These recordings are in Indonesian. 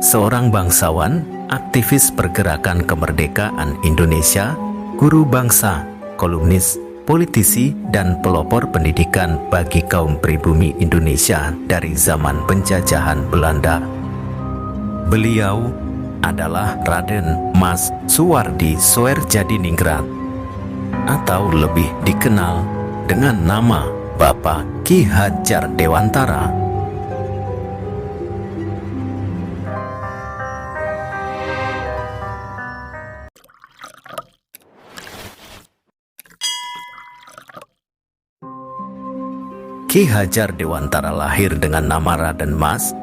seorang bangsawan, aktivis pergerakan kemerdekaan Indonesia, guru bangsa, kolumnis, politisi, dan pelopor pendidikan bagi kaum pribumi Indonesia dari zaman penjajahan Belanda. Beliau adalah Raden Mas Suwardi Soerdjadiningrat, atau lebih dikenal dengan nama Bapak Ki Hadjar Dewantara. Ki Hadjar Dewantara lahir dengan nama Raden Mas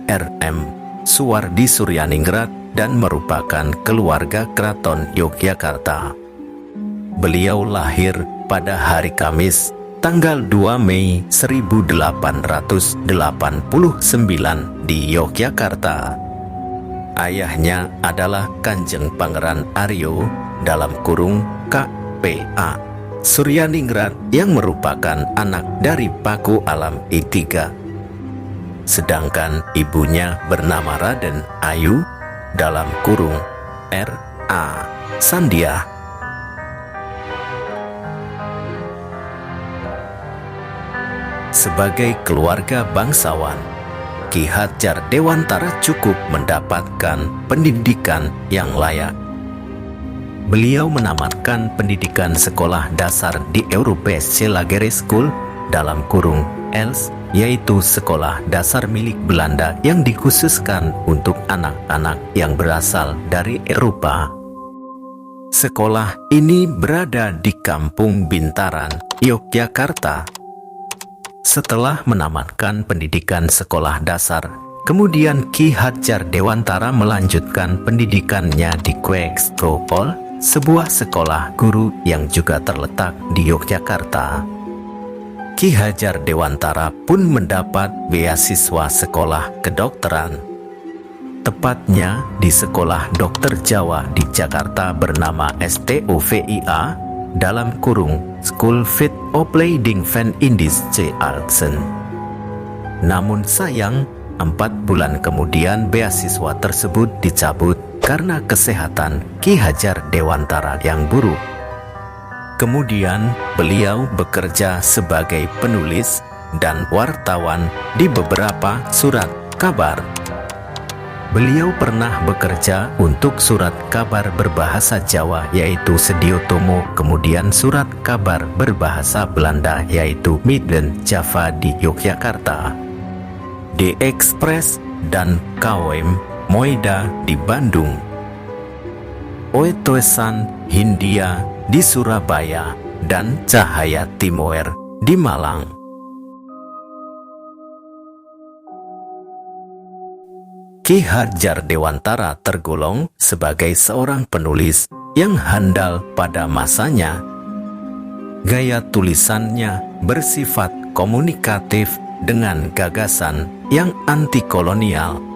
(RM) Suwardi Suryaningrat dan merupakan keluarga Keraton Yogyakarta. Beliau lahir pada hari Kamis, tanggal 2 Mei 1889 di Yogyakarta. Ayahnya adalah Kanjeng Pangeran Aryo (K.P.A. Suryaningrat yang merupakan anak dari Paku Alam I3. Sedangkan ibunya bernama Raden Ayu (R.A. Sandiah). Sebagai keluarga bangsawan, Ki Hadjar Dewantara cukup mendapatkan pendidikan yang layak. Beliau menamatkan pendidikan sekolah dasar di Europese Lagere School (ELS), yaitu sekolah dasar milik Belanda yang dikhususkan untuk anak-anak yang berasal dari Eropa. Sekolah ini berada di Kampung Bintaran, Yogyakarta. Setelah menamatkan pendidikan sekolah dasar, kemudian Ki Hadjar Dewantara melanjutkan pendidikannya di Kweekstropol, sebuah sekolah guru yang juga terletak di Yogyakarta. Ki Hadjar Dewantara pun mendapat beasiswa sekolah kedokteran, tepatnya di Sekolah Dokter Jawa di Jakarta bernama STOVIA (School Fit Opleiding van Indische Artsen). Namun sayang, 4 bulan kemudian beasiswa tersebut dicabut karena kesehatan Ki Hadjar Dewantara yang buruk. Kemudian beliau bekerja sebagai penulis dan wartawan di beberapa surat kabar. Beliau pernah bekerja untuk surat kabar berbahasa Jawa yaitu Sediotomo, kemudian surat kabar berbahasa Belanda yaitu Midden Java di Yogyakarta, The Express dan KWM Moida di Bandung, Oetoesan Hindia di Surabaya, dan Cahaya Timoer di Malang. Ki Hadjar Dewantara tergolong sebagai seorang penulis yang handal pada masanya. Gaya tulisannya bersifat komunikatif dengan gagasan yang anti-kolonial.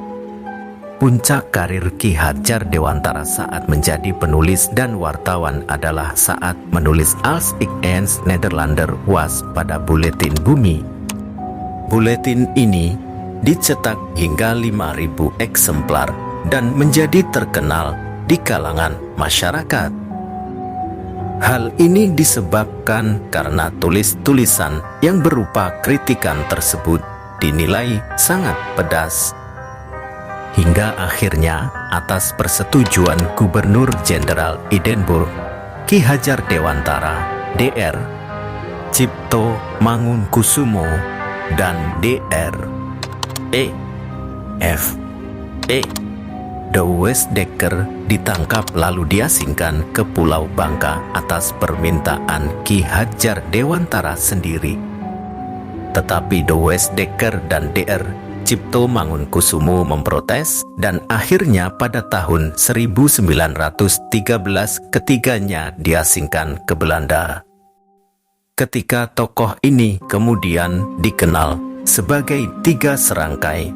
Puncak karir Ki Hadjar Dewantara saat menjadi penulis dan wartawan adalah saat menulis Als ik eens Nederlander was pada Buletin Bumi. Buletin ini dicetak hingga 5.000 eksemplar dan menjadi terkenal di kalangan masyarakat. Hal ini disebabkan karena tulisan yang berupa kritikan tersebut dinilai sangat pedas. Hingga akhirnya atas persetujuan Gubernur Jenderal Edinburgh, Ki Hadjar Dewantara, Dr. Cipto Mangunkusumo, dan Dr. F. Douwes Dekker ditangkap lalu diasingkan ke Pulau Bangka atas permintaan Ki Hadjar Dewantara sendiri. Tetapi Douwes Dekker dan Dr. Cipto Mangunkusumo memprotes dan akhirnya pada tahun 1913 ketiganya diasingkan ke Belanda. Ketiga tokoh ini kemudian dikenal sebagai Tiga Serangkai.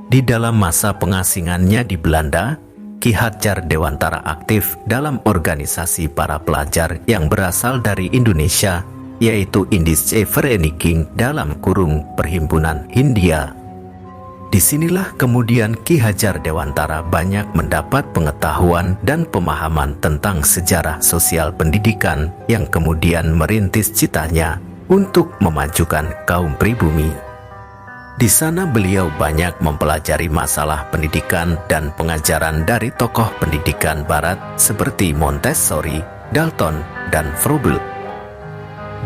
Di dalam masa pengasingannya di Belanda, Ki Hadjar Dewantara aktif dalam organisasi para pelajar yang berasal dari Indonesia yaitu Indische Vereniging dalam kurung Perhimpunan Hindia. Disinilah kemudian Ki Hajar Dewantara banyak mendapat pengetahuan dan pemahaman tentang sejarah sosial pendidikan yang kemudian merintis citanya untuk memajukan kaum pribumi. Di sana beliau banyak mempelajari masalah pendidikan dan pengajaran dari tokoh pendidikan barat seperti Montessori, Dalton, dan Froebel.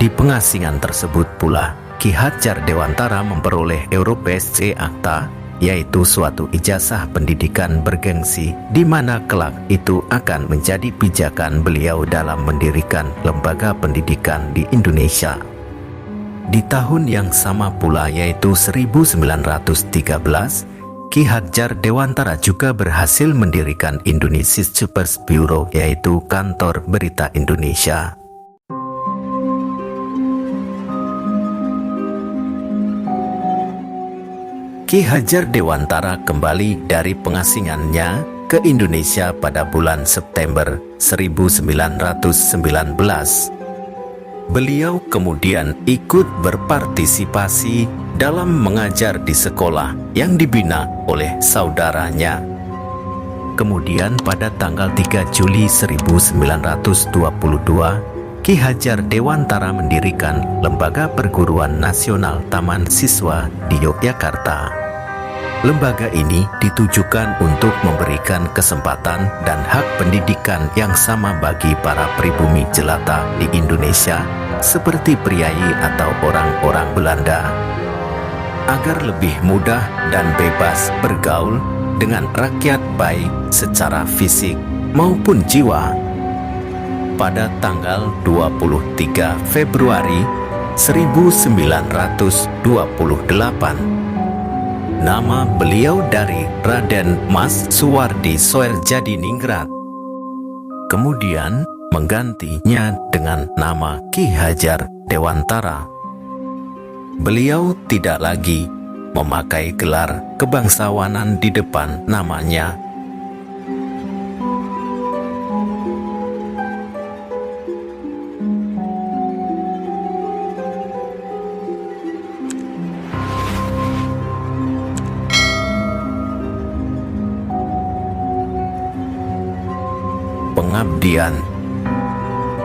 Di pengasingan tersebut pula, Ki Hajar Dewantara memperoleh Europese Acta, yaitu suatu ijazah pendidikan bergengsi di mana kelak itu akan menjadi pijakan beliau dalam mendirikan lembaga pendidikan di Indonesia. Di tahun yang sama pula yaitu 1913, Ki Hajar Dewantara juga berhasil mendirikan Indonesian Suppers Bureau, yaitu kantor berita Indonesia. Ki Hajar Dewantara kembali dari pengasingannya ke Indonesia pada bulan September 1919. Beliau kemudian ikut berpartisipasi dalam mengajar di sekolah yang dibina oleh saudaranya. Kemudian pada tanggal 3 Juli 1922, Ki Hajar Dewantara mendirikan Lembaga Perguruan Nasional Taman Siswa di Yogyakarta. Lembaga ini ditujukan untuk memberikan kesempatan dan hak pendidikan yang sama bagi para pribumi jelata di Indonesia, seperti priayi atau orang-orang Belanda, agar lebih mudah dan bebas bergaul dengan rakyat baik secara fisik maupun jiwa. Pada tanggal 23 Februari 1928, nama beliau dari Raden Mas Suwardi Soerjadiningrat kemudian menggantinya dengan nama Ki Hajar Dewantara. Beliau tidak lagi memakai gelar kebangsawanan di depan namanya. Pengabdian.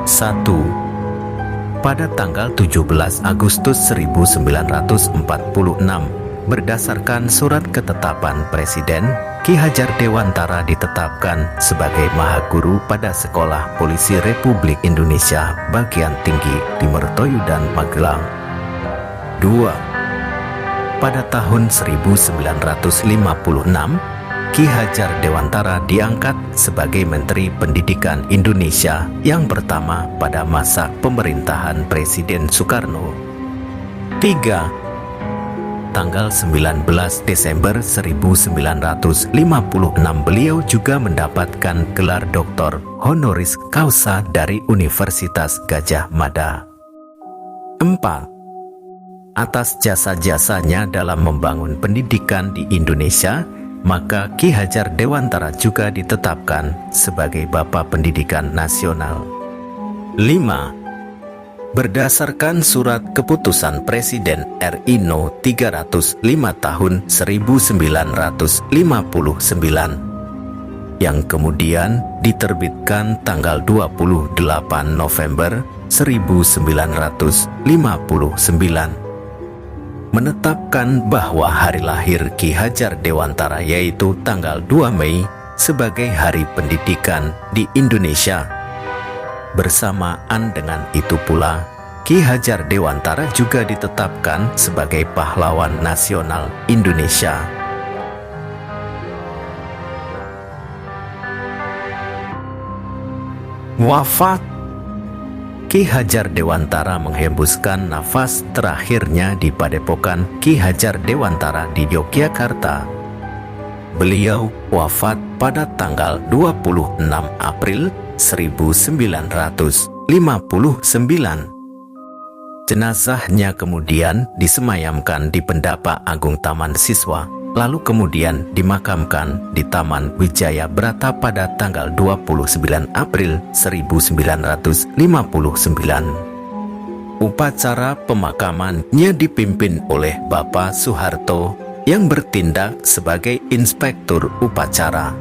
1. Pada tanggal 17 Agustus 1946, berdasarkan surat ketetapan Presiden, Ki Hajar Dewantara ditetapkan sebagai Mahaguru pada Sekolah Polisi Republik Indonesia Bagian Tinggi di Mertoyudan, Magelang. 2. Pada tahun 1956, Ki Hajar Dewantara diangkat sebagai Menteri Pendidikan Indonesia yang pertama pada masa pemerintahan Presiden Soekarno. 3. Tanggal 19 Desember 1956 beliau juga mendapatkan gelar doktor honoris causa dari Universitas Gadjah Mada. 4. Atas jasa-jasanya dalam membangun pendidikan di Indonesia, maka Ki Hajar Dewantara juga ditetapkan sebagai Bapak Pendidikan Nasional. 5. Berdasarkan surat keputusan Presiden RI No. 305 tahun 1959 yang kemudian diterbitkan tanggal 28 November 1959, menetapkan bahwa hari lahir Ki Hajar Dewantara yaitu tanggal 2 Mei sebagai Hari Pendidikan di Indonesia. Bersamaan dengan itu pula, Ki Hajar Dewantara juga ditetapkan sebagai Pahlawan Nasional Indonesia. Wafat. Ki Hajar Dewantara menghembuskan nafas terakhirnya di Padepokan Ki Hajar Dewantara di Yogyakarta. Beliau wafat pada tanggal 26 April 1959. Jenazahnya kemudian disemayamkan di Pendapa Agung Taman Siswa, lalu kemudian dimakamkan di Taman Wijaya Brata pada tanggal 29 April 1959. Upacara pemakamannya dipimpin oleh Bapak Soeharto yang bertindak sebagai inspektur upacara.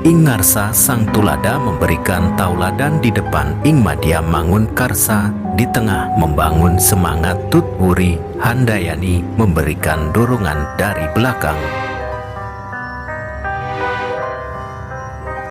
Ing ngarsa Sang Tulada memberikan tauladan di depan ing madya mangun karsa, di tengah membangun semangat Tut Wuri Handayani memberikan dorongan dari belakang.